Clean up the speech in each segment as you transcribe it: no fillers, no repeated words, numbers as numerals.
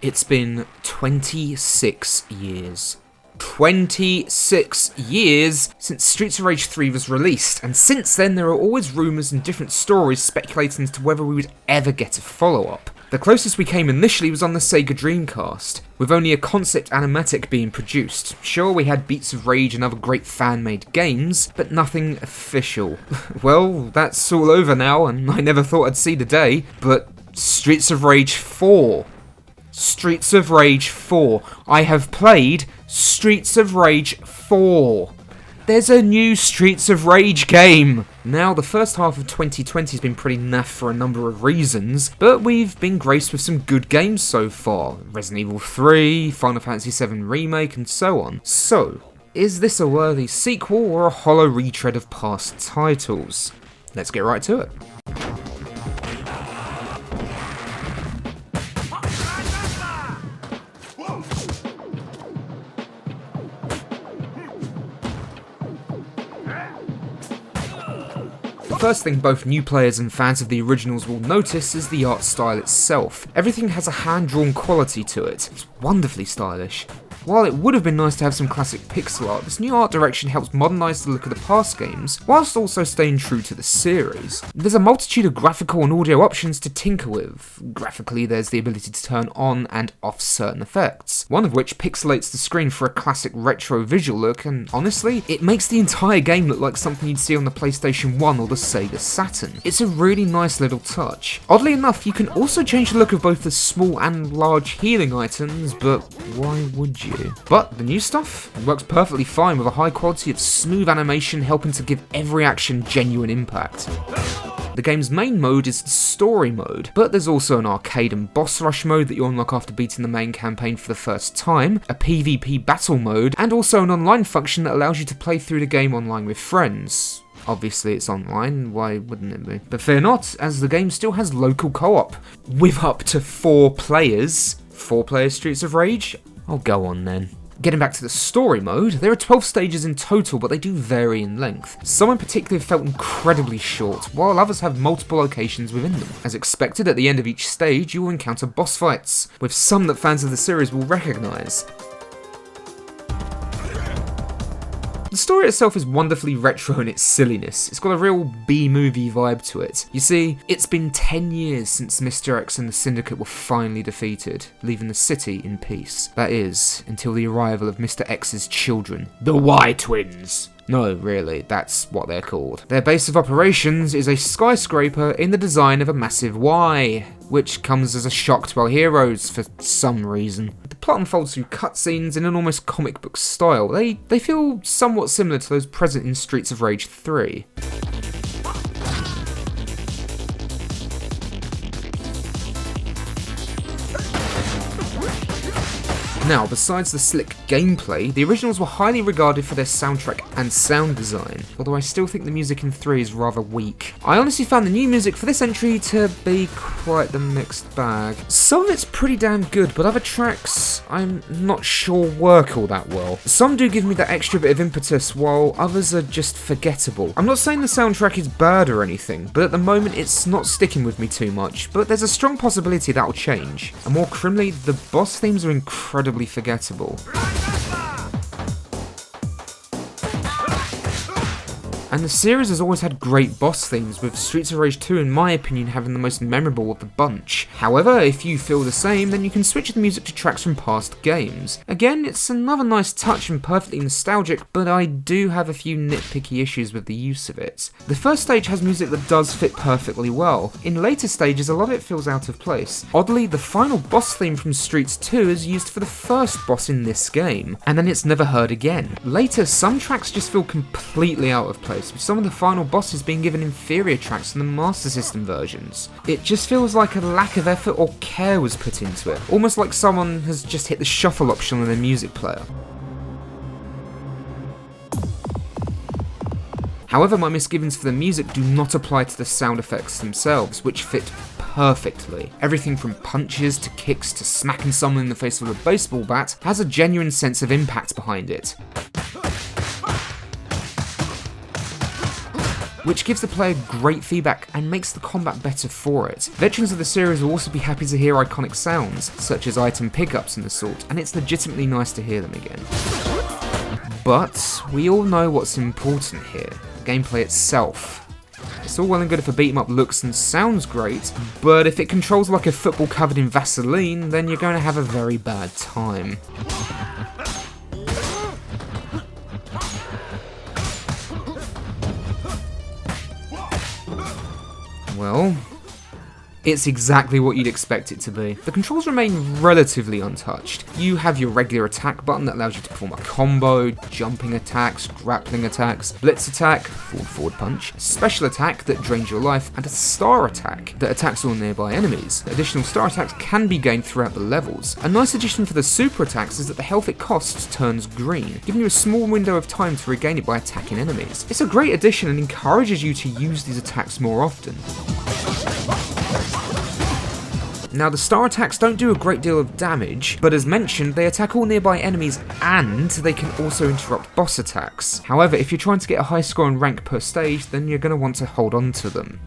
It's been 26 years. 26 years since Streets of Rage 3 was released, and since then there are always rumours and different stories speculating as to whether we would ever get a follow-up. The closest we came initially was on the Sega Dreamcast, with only a concept animatic being produced. Sure, we had Beats of Rage and other great fan-made games, but nothing official. Well, that's all over now, and I never thought I'd see the day, but Streets of Rage 4. Streets of Rage 4. I have played Streets of Rage 4. There's a new Streets of Rage game! Now, the first half of 2020 has been pretty naff for a number of reasons, but we've been graced with some good games so far. Resident Evil 3, Final Fantasy VII Remake, and so on. So, is this a worthy sequel or a hollow retread of past titles? Let's get right to it. First thing both new players and fans of the originals will notice is the art style itself. Everything has a hand-drawn quality to it. It's wonderfully stylish. While it would have been nice to have some classic pixel art, this new art direction helps modernise the look of the past games, whilst also staying true to the series. There's a multitude of graphical and audio options to tinker with. Graphically, there's the ability to turn on and off certain effects, one of which pixelates the screen for a classic retro visual look, and honestly, it makes the entire game look like something you'd see on the PlayStation 1 or the Sega Saturn. It's a really nice little touch. Oddly enough, you can also change the look of both the small and large healing items, but why would you? But the new stuff works perfectly fine with a high quality of smooth animation helping to give every action genuine impact. The game's main mode is the story mode, but there's also an arcade and boss rush mode that you unlock after beating the main campaign for the first time, a PvP battle mode, and also an online function that allows you to play through the game online with friends. Obviously it's online, why wouldn't it be? But fear not, as the game still has local co-op, with up to 4 players. 4 players Streets of Rage? Oh, go on then. Getting back to the story mode, there are 12 stages in total, but they do vary in length. Some in particular felt incredibly short, while others have multiple locations within them. As expected, at the end of each stage, you will encounter boss fights, with some that fans of the series will recognise. The story itself is wonderfully retro in its silliness. It's got a real B-movie vibe to it. You see, it's been 10 years since Mr. X and the Syndicate were finally defeated, leaving the city in peace. That is, until the arrival of Mr. X's children, the Y-Twins. No, really, that's what they're called. Their base of operations is a skyscraper in the design of a massive Y, which comes as a shock to our heroes for some reason. The plot unfolds through cutscenes in an almost comic book style. They feel somewhat similar to those present in Streets of Rage 3. Now, besides the slick gameplay, the originals were highly regarded for their soundtrack and sound design, although I still think the music in 3 is rather weak. I honestly found the new music for this entry to be quite the mixed bag. Some of it's pretty damn good, but other tracks I'm not sure work all that well. Some do give me that extra bit of impetus, while others are just forgettable. I'm not saying the soundtrack is bad or anything, but at the moment it's not sticking with me too much, but there's a strong possibility that'll change. And more criminally, the boss themes are incredibly forgettable. And the series has always had great boss themes, with Streets of Rage 2 in my opinion having the most memorable of the bunch. However, if you feel the same, then you can switch the music to tracks from past games. Again, it's another nice touch and perfectly nostalgic, but I do have a few nitpicky issues with the use of it. The first stage has music that does fit perfectly well. In later stages, a lot of it feels out of place. Oddly, the final boss theme from Streets 2 is used for the first boss in this game, and then it's never heard again. Later, some tracks just feel completely out of place, with some of the final bosses being given inferior tracks than the Master System versions. It just feels like a lack of effort or care was put into it, almost like someone has just hit the shuffle option on their music player. However, my misgivings for the music do not apply to the sound effects themselves, which fit perfectly. Everything from punches to kicks to smacking someone in the face with a baseball bat has a genuine sense of impact behind it. which gives the player great feedback and makes the combat better for it. Veterans of the series will also be happy to hear iconic sounds, such as item pickups and the sort, and it's legitimately nice to hear them again. But we all know what's important here, the gameplay itself. It's all well and good if a beat 'em up looks and sounds great, but if it controls like a football covered in Vaseline, then you're going to have a very bad time. Well, it's exactly what you'd expect it to be. The controls remain relatively untouched. You have your regular attack button that allows you to perform a combo, jumping attacks, grappling attacks, blitz attack, forward punch, special attack that drains your life, and a star attack that attacks all nearby enemies. Additional star attacks can be gained throughout the levels. A nice addition for the super attacks is that the health it costs turns green, giving you a small window of time to regain it by attacking enemies. It's a great addition and encourages you to use these attacks more often. Now, the star attacks don't do a great deal of damage, but as mentioned, they attack all nearby enemies and they can also interrupt boss attacks. However, if you're trying to get a high score and rank per stage, then you're going to want to hold on to them.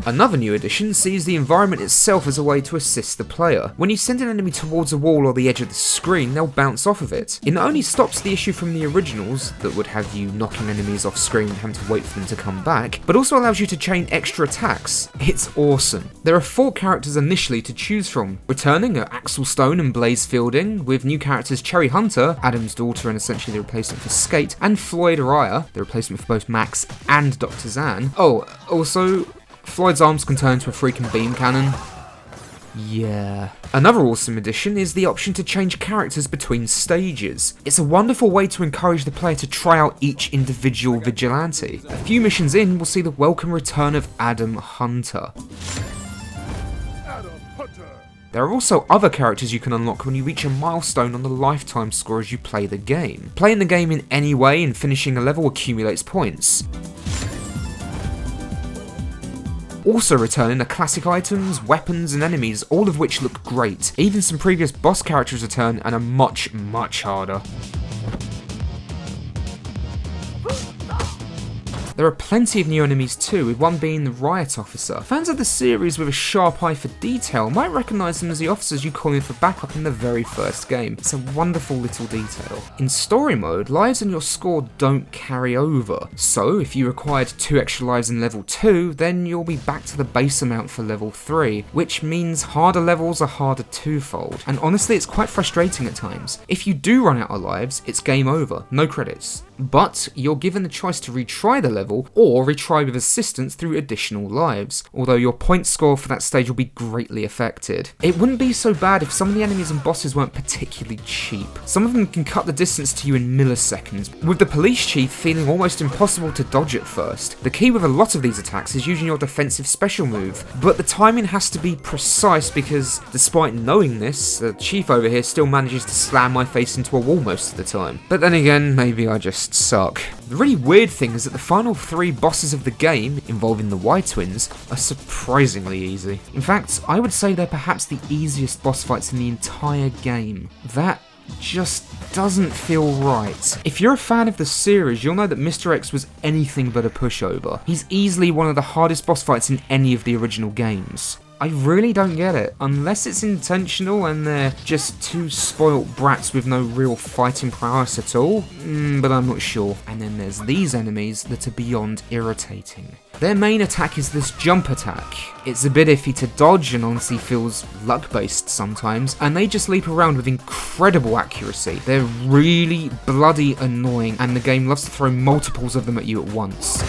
Another new addition sees the environment itself as a way to assist the player. When you send an enemy towards a wall or the edge of the screen, they'll bounce off of it. It not only stops the issue from the originals, that would have you knocking enemies off screen and having to wait for them to come back, but also allows you to chain extra attacks. It's awesome. There are 4 characters initially to choose from. Returning are Axel Stone and Blaze Fielding, with new characters Cherry Hunter, Adam's daughter and essentially the replacement for Skate, and Floyd Araya, the replacement for both Max and Dr. Zan. Oh, also, Floyd's arms can turn into a freaking beam cannon. Yeah. Another awesome addition is the option to change characters between stages. It's a wonderful way to encourage the player to try out each individual vigilante. A few missions in, we'll see the welcome return of Adam Hunter. There are also other characters you can unlock when you reach a milestone on the lifetime score as you play the game. Playing the game in any way and finishing a level accumulates points. Also returning are classic items, weapons and enemies, all of which look great. Even some previous boss characters return and are much harder. There are plenty of new enemies too, with one being the Riot Officer. Fans of the series with a sharp eye for detail might recognise them as the officers you call in for backup in the very first game. It's a wonderful little detail. In story mode, lives and your score don't carry over, so if you required 2 extra lives in level 2, then you'll be back to the base amount for level 3, which means harder levels are harder twofold, and honestly it's quite frustrating at times. If you do run out of lives, it's game over, no credits. But you're given the choice to retry the level or retry with assistance through additional lives, although your point score for that stage will be greatly affected. It wouldn't be so bad if some of the enemies and bosses weren't particularly cheap. Some of them can cut the distance to you in milliseconds, with the police chief feeling almost impossible to dodge at first. The key with a lot of these attacks is using your defensive special move, but the timing has to be precise because, despite knowing this, the chief over here still manages to slam my face into a wall most of the time. But then again, maybe I just suck. The really weird thing is that the final 3 bosses of the game, involving the Y-Twins, are surprisingly easy. In fact, I would say they're perhaps the easiest boss fights in the entire game. That just doesn't feel right. If you're a fan of the series, you'll know that Mr. X was anything but a pushover. He's easily one of the hardest boss fights in any of the original games. I really don't get it, unless it's intentional and they're just 2 spoilt brats with no real fighting prowess at all, but I'm not sure. And then there's these enemies that are beyond irritating. Their main attack is this jump attack. It's a bit iffy to dodge and honestly feels luck-based sometimes, and they just leap around with incredible accuracy. They're really bloody annoying, and the game loves to throw multiples of them at you at once.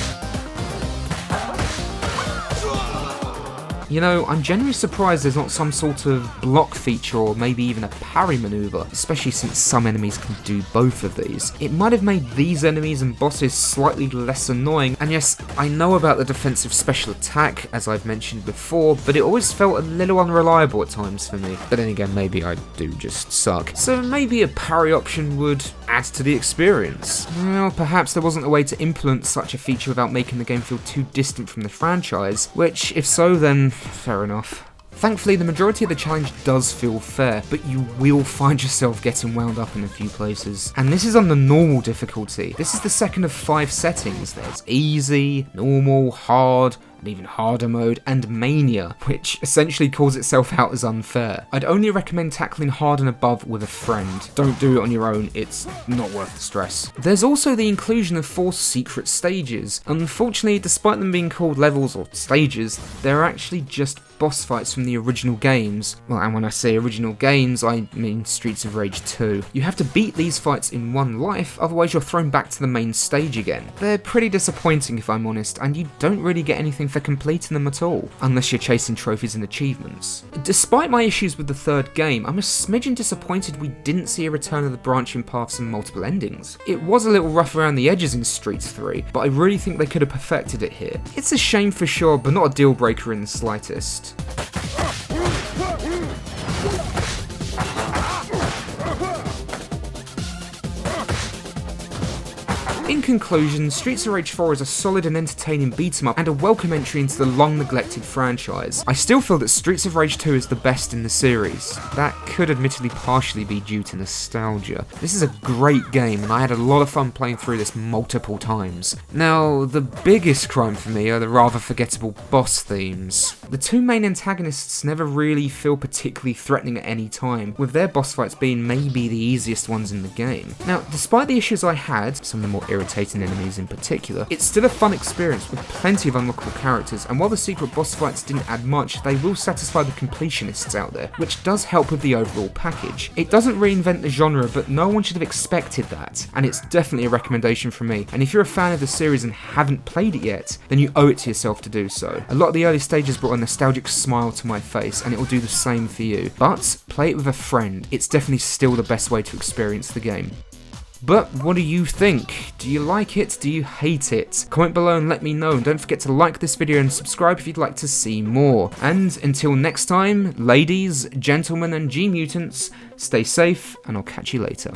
You know, I'm genuinely surprised there's not some sort of block feature or maybe even a parry maneuver, especially since some enemies can do both of these. It might have made these enemies and bosses slightly less annoying, and yes, I know about the defensive special attack, as I've mentioned before, but it always felt a little unreliable at times for me. But then again, maybe I do just suck. So maybe a parry option would add to the experience. Well, perhaps there wasn't a way to implement such a feature without making the game feel too distant from the franchise, which, if so, then fair enough. Thankfully, the majority of the challenge does feel fair, but you will find yourself getting wound up in a few places. And this is on the normal difficulty. This is the second of 5 settings. There's easy, normal, hard, and even harder mode, and mania, which essentially calls itself out as unfair. I'd only recommend tackling hard and above with a friend. Don't do it on your own, it's not worth the stress. There's also the inclusion of 4 secret stages. Unfortunately, despite them being called levels or stages, they're actually just boss fights from the original games. Well, and when I say original games, I mean Streets of Rage 2. You have to beat these fights in one life, otherwise you're thrown back to the main stage again. They're pretty disappointing if I'm honest, and you don't really get anything for completing them at all, unless you're chasing trophies and achievements. Despite my issues with the third game, I'm a smidgen disappointed we didn't see a return of the branching paths and multiple endings. It was a little rough around the edges in Streets 3, but I really think they could have perfected it here. It's a shame for sure, but not a deal breaker in the slightest. In conclusion, Streets of Rage 4 is a solid and entertaining beat-em-up and a welcome entry into the long-neglected franchise. I still feel that Streets of Rage 2 is the best in the series. That could admittedly partially be due to nostalgia. This is a great game and I had a lot of fun playing through this multiple times. Now, the biggest crime for me are the rather forgettable boss themes. The 2 main antagonists never really feel particularly threatening at any time, with their boss fights being maybe the easiest ones in the game. Now, despite the issues I had, some of the more irritating enemies in particular, it's still a fun experience with plenty of unlockable characters, and while the secret boss fights didn't add much, they will satisfy the completionists out there, which does help with the overall package. It doesn't reinvent the genre, but no one should have expected that, and it's definitely a recommendation from me, and if you're a fan of the series and haven't played it yet, then you owe it to yourself to do so. A lot of the early stages brought a nostalgic smile to my face, and it will do the same for you, but play it with a friend. It's definitely still the best way to experience the game. But what do you think? Do you like it? Do you hate it? Comment below and let me know, and don't forget to like this video and subscribe if you'd like to see more. And until next time, ladies, gentlemen and G-Mutants, stay safe and I'll catch you later.